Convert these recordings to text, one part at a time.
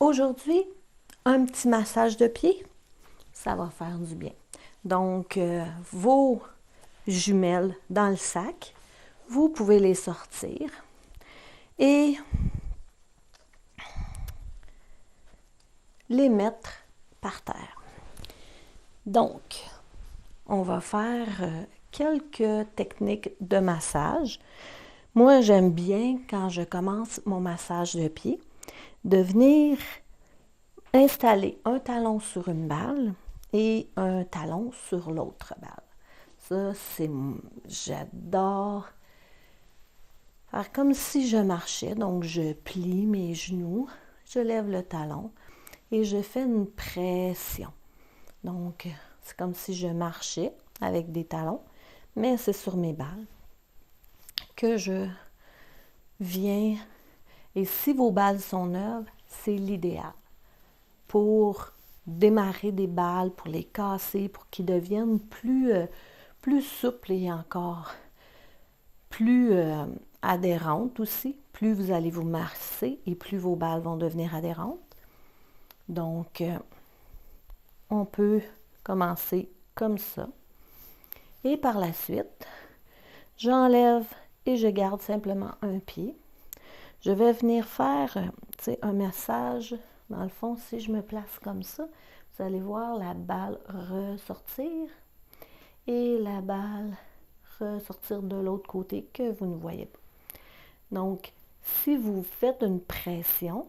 Aujourd'hui, un petit massage de pied, ça va faire du bien. Donc, vos jumelles dans le sac, vous pouvez les sortir et les mettre par terre. Donc, on va faire quelques techniques de massage. Moi, j'aime bien, quand je commence mon massage de pied, de venir installer un talon sur une balle et un talon sur l'autre balle. Ça, j'adore faire comme si je marchais. Donc, je plie mes genoux, je lève le talon et je fais une pression. Donc, c'est comme si je marchais avec des talons, mais c'est sur mes balles que je viens. Et si vos balles sont neuves, c'est l'idéal pour démarrer des balles, pour les casser, pour qu'ils deviennent plus souples et encore plus adhérentes aussi. Plus vous allez vous masser et plus vos balles vont devenir adhérentes. Donc, on peut commencer comme ça. Et par la suite, j'enlève et je garde simplement un pied. Je vais venir faire un massage. Dans le fond, si je me place comme ça, vous allez voir la balle ressortir et la balle ressortir de l'autre côté que vous ne voyez pas. Donc, si vous faites une pression,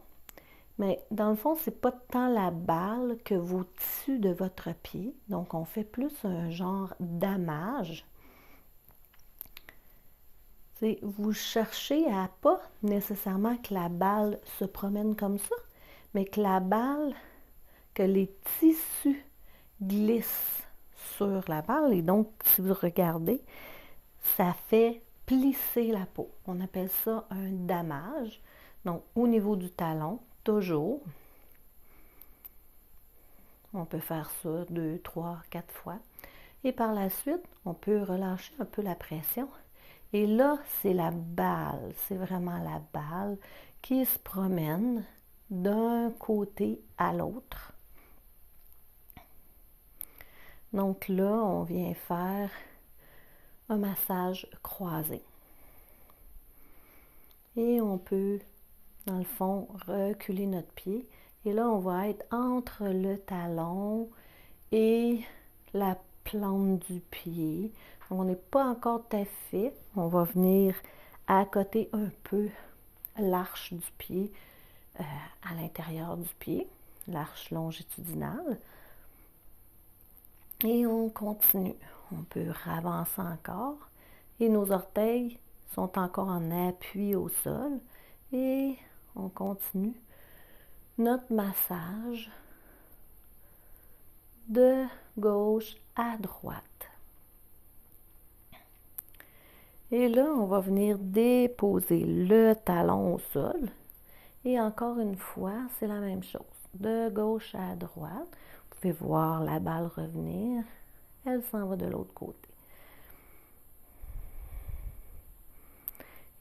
mais dans le fond, c'est pas tant la balle que vos tissus de votre pied. Donc, on fait plus un genre d'amage. Vous cherchez à pas nécessairement que la balle se promène comme ça, mais que la balle, que les tissus glissent sur la balle. Et donc, si vous regardez, ça fait plisser la peau. On appelle ça un damage. Donc, au niveau du talon, toujours. On peut faire ça 2, 3, 4 fois. Et par la suite, on peut relâcher un peu la pression. Et là, c'est la balle. C'est vraiment la balle qui se promène d'un côté à l'autre. Donc là, on vient faire un massage croisé. Et on peut, dans le fond, reculer notre pied. Et là, on va être entre le talon et la plante du pied. Donc, on n'est pas encore tout à fait. On va venir accoter un peu l'arche du pied à l'intérieur du pied, l'arche longitudinale. Et on continue. On peut avancer encore. Et nos orteils sont encore en appui au sol. Et on continue notre massage de gauche à droite. Et là, on va venir déposer le talon au sol. Et encore une fois, c'est la même chose. De gauche à droite. Vous pouvez voir la balle revenir. Elle s'en va de l'autre côté.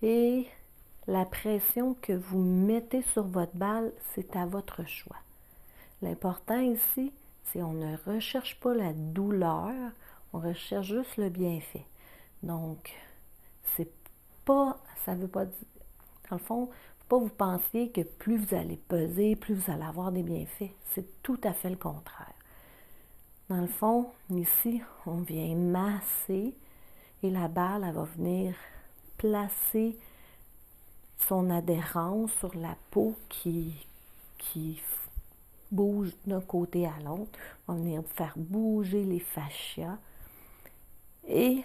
Et la pression que vous mettez sur votre balle, c'est à votre choix. L'important ici, c'est qu'on ne recherche pas la douleur, on recherche juste le bienfait. Donc, c'est pas, ça veut pas dire, dans le fond, faut pas vous pensiez que plus vous allez peser, plus vous allez avoir des bienfaits. C'est tout à fait le contraire. Dans le fond, ici, on vient masser et la balle, elle va venir placer son adhérence sur la peau qui bouge d'un côté à l'autre. On va venir faire bouger les fascias et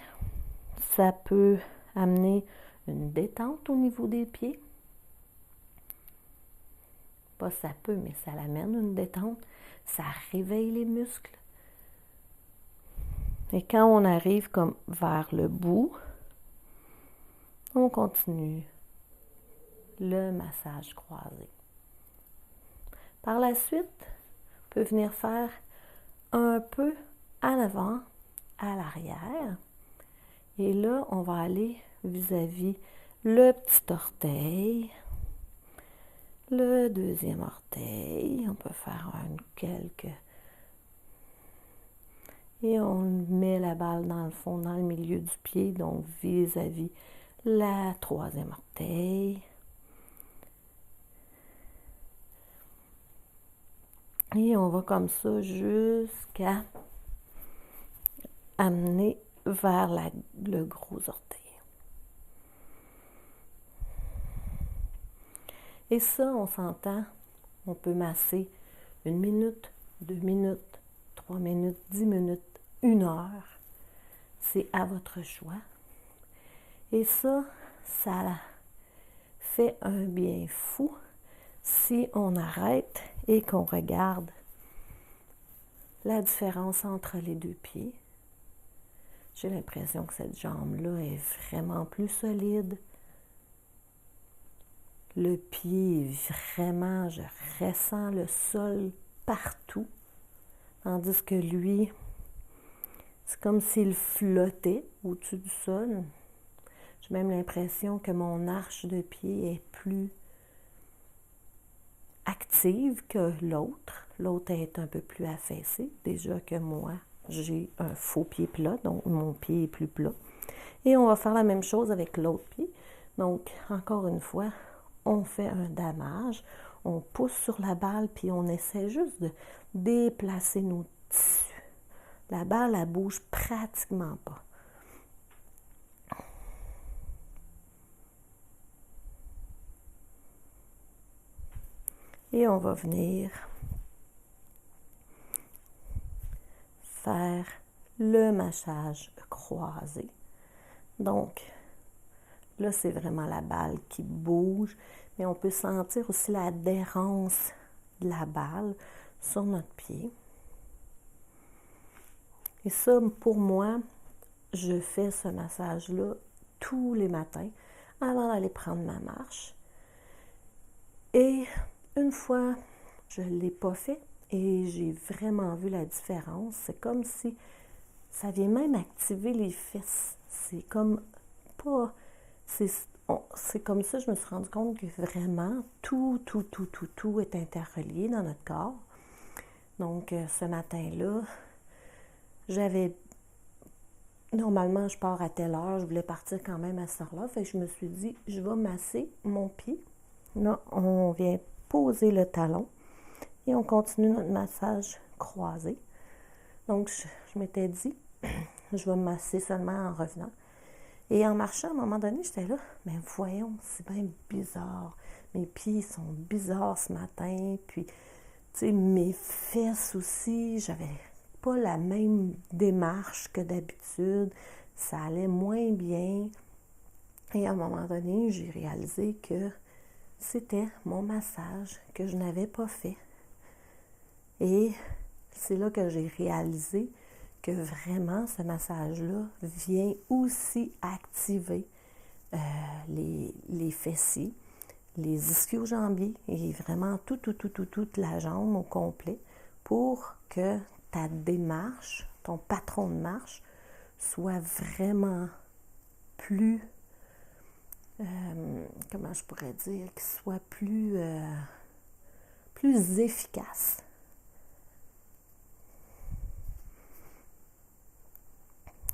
ça peut amener une détente au niveau des pieds. Pas ça peut, mais ça l'amène une détente. Ça réveille les muscles. Et quand on arrive comme vers le bout, on continue le massage croisé. Par la suite, on peut venir faire un peu en avant, à l'arrière. Et là, on va aller vis-à-vis le petit orteil, Le deuxième orteil, on peut faire quelques... Et on met la balle dans le fond, dans le milieu du pied, donc vis-à-vis la troisième orteil. Et on va comme ça jusqu'à amener vers le gros orteil. Et ça, on s'entend, on peut masser 1 minute, 2 minutes, 3 minutes, 10 minutes, 1 heure. C'est à votre choix. Et ça fait un bien fou si on arrête et qu'on regarde la différence entre les deux pieds. J'ai l'impression que cette jambe-là est vraiment plus solide. Le pied est vraiment, je ressens le sol partout. Tandis que lui, c'est comme s'il flottait au-dessus du sol. J'ai même l'impression que mon arche de pied est plus active que l'autre. L'autre est un peu plus affaissé. Déjà que moi, j'ai un faux pied plat, donc mon pied est plus plat. Et on va faire la même chose avec l'autre pied. Donc, encore une fois, on fait un damage, on pousse sur la balle, puis on essaie juste de déplacer nos tissus. La balle, elle bouge pratiquement pas. Et on va venir faire le massage croisé. Donc, là, c'est vraiment la balle qui bouge, mais on peut sentir aussi l'adhérence de la balle sur notre pied. Et ça, pour moi, je fais ce massage-là tous les matins avant d'aller prendre ma marche. Et une fois, je ne l'ai pas fait et j'ai vraiment vu la différence. C'est comme si ça vient même activer les fesses. C'est comme pas... C'est comme ça, je me suis rendu compte que vraiment, tout est interrelié dans notre corps. Donc, ce matin-là, normalement, je pars à telle heure, je voulais partir quand même à cette heure-là, fait que je me suis dit, je vais masser mon pied. Là, on vient poser le talon et on continue notre massage croisé. Donc, je m'étais dit, je vais me masser seulement en revenant. Et en marchant, à un moment donné, j'étais là, mais voyons, c'est bien bizarre. Mes pieds sont bizarres ce matin, puis, tu sais, mes fesses aussi, j'avais pas la même démarche que d'habitude. Ça allait moins bien. Et à un moment donné, j'ai réalisé que c'était mon massage que je n'avais pas fait. Et c'est là que j'ai réalisé que vraiment ce massage-là vient aussi activer les fessiers, les ischio-jambiers et vraiment toute la jambe au complet pour que ta démarche, ton patron de marche soit vraiment plus, comment je pourrais dire, qu'il soit plus efficace.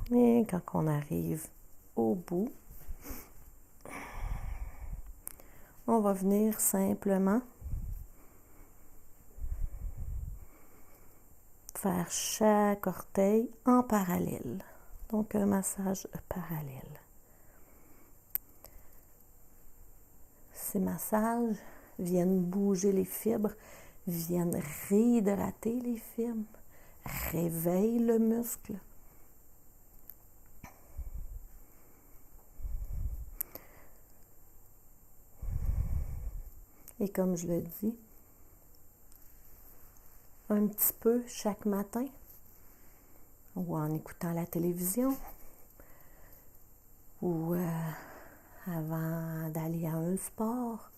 Et quand on arrive au bout, on va venir simplement faire chaque orteil en parallèle. Donc, un massage parallèle. Ces massages viennent bouger les fibres, viennent réhydrater les fibres, réveillent le muscle. Et comme je le dis, un petit peu chaque matin, ou en écoutant la télévision, ou avant d'aller à un sport,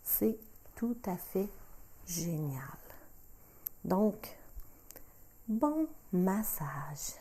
c'est tout à fait génial. Donc, bon massage.